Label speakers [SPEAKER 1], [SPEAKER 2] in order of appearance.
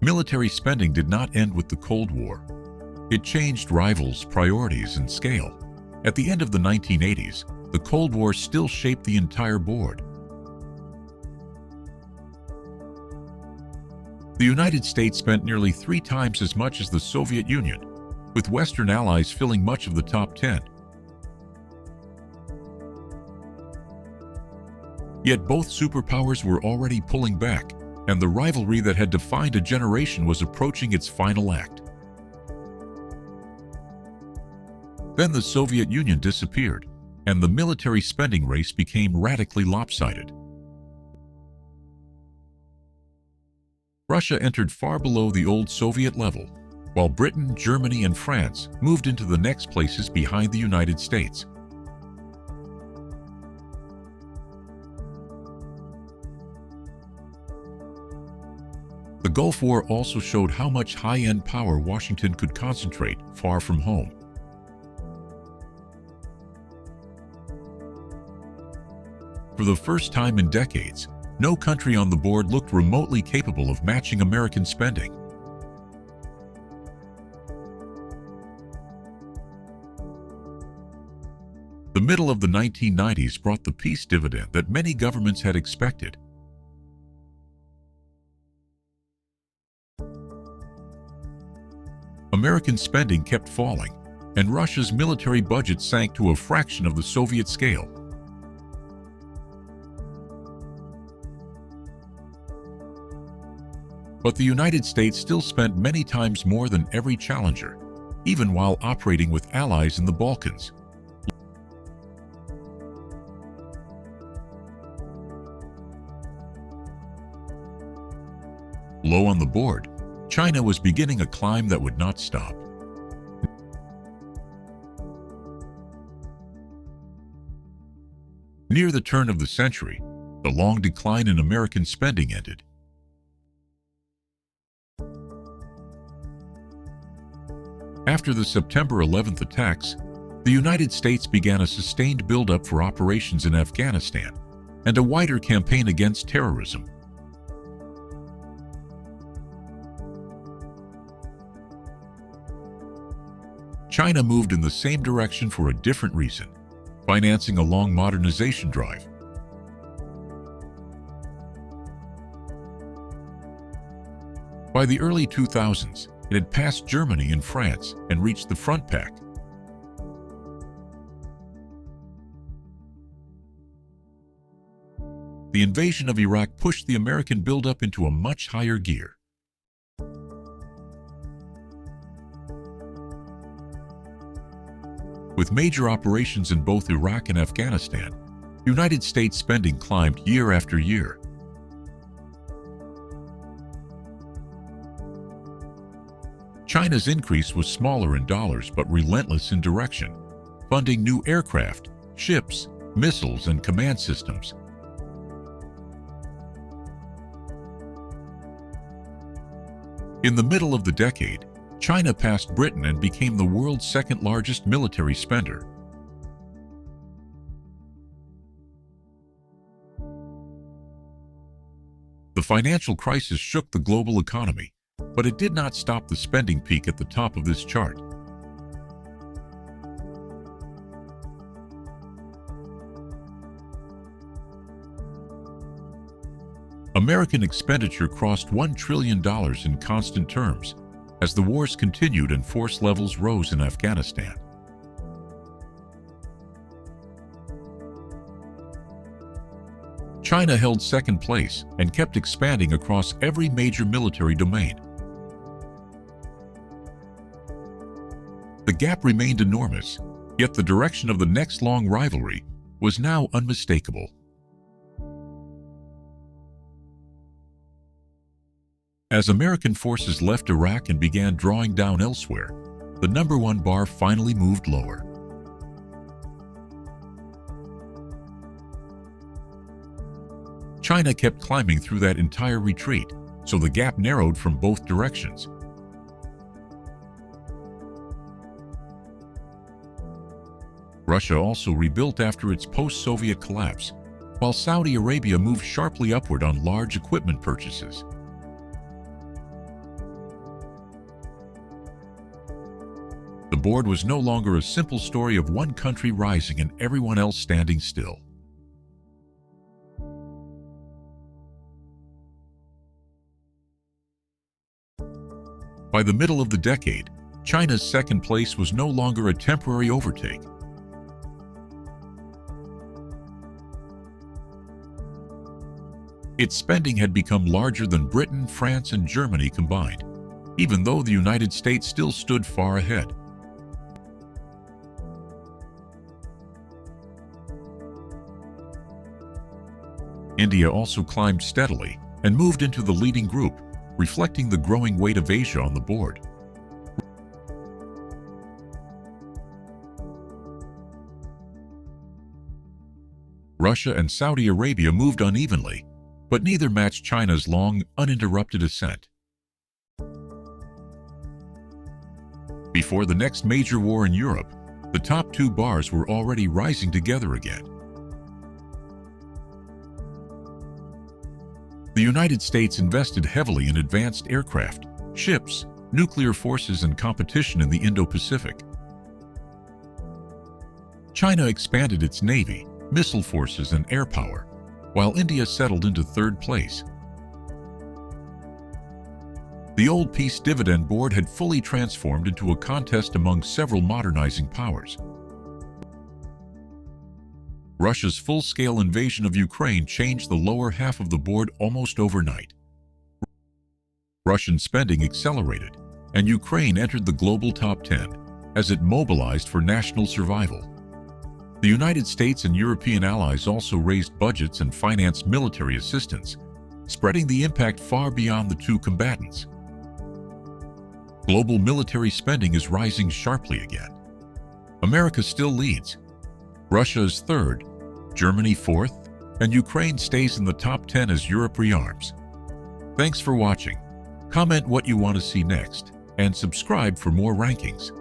[SPEAKER 1] Military spending did not end with the Cold War. It changed rivals, priorities, and scale. At the end of the 1980s, the Cold War still shaped the entire board. The United States spent nearly 3 times as much as the Soviet Union, with Western allies filling much of the top 10. Yet both superpowers were already pulling back, and the rivalry that had defined a generation was approaching its final act. Then the Soviet Union disappeared, and the military spending race became radically lopsided. Russia entered far below the old Soviet level, while Britain, Germany, and France moved into the next places behind the United States. The Gulf War also showed how much high-end power Washington could concentrate far from home. For the first time in decades, no country on the board looked remotely capable of matching American spending. The middle of the 1990s brought the peace dividend that many governments had expected. American spending kept falling, and Russia's military budget sank to a fraction of the Soviet scale. But the United States still spent many times more than every challenger, even while operating with allies in the Balkans. Low on the board, China was beginning a climb that would not stop. Near the turn of the century, the long decline in American spending ended. After the September 11th attacks, the United States began a sustained buildup for operations in Afghanistan and a wider campaign against terrorism. China moved in the same direction for a different reason, financing a long modernization drive. By the early 2000s, it had passed Germany and France and reached the front pack. The invasion of Iraq pushed the American buildup into a much higher gear. With major operations in both Iraq and Afghanistan, United States spending climbed year after year. China's increase was smaller in dollars but relentless in direction, funding new aircraft, ships, missiles, and command systems. In the middle of the decade, China passed Britain and became the world's second-largest military spender. The financial crisis shook the global economy, but it did not stop the spending peak at the top of this chart. American expenditure crossed $1 trillion in constant terms, as the wars continued and force levels rose in Afghanistan. China held second place and kept expanding across every major military domain. The gap remained enormous, yet the direction of the next long rivalry was now unmistakable. As American forces left Iraq and began drawing down elsewhere, the #1 bar finally moved lower. China kept climbing through that entire retreat, so the gap narrowed from both directions. Russia also rebuilt after its post-Soviet collapse, while Saudi Arabia moved sharply upward on large equipment purchases. board was no longer a simple story of one country rising and everyone else standing still. By the middle of the decade, China's second place was no longer a temporary overtake. Its spending had become larger than Britain, France, and Germany combined, even though the United States still stood far ahead. India also climbed steadily and moved into the leading group, reflecting the growing weight of Asia on the board. Russia and Saudi Arabia moved unevenly, but neither matched China's long, uninterrupted ascent. Before the next major war in Europe, the top two bars were already rising together again. The United States invested heavily in advanced aircraft, ships, nuclear forces, and competition in the Indo-Pacific. China expanded its navy, missile forces, and air power, while India settled into third place. The old peace dividend board had fully transformed into a contest among several modernizing powers. Russia's full-scale invasion of Ukraine changed the lower half of the board almost overnight. Russian spending accelerated, and Ukraine entered the global top 10 as it mobilized for national survival. The United States and European allies also raised budgets and financed military assistance, spreading the impact far beyond the two combatants. Global military spending is rising sharply again. America still leads. Russia is third, Germany fourth, and Ukraine stays in the top 10 as Europe rearms. Thanks for watching. Comment what you want to see next, and subscribe for more rankings.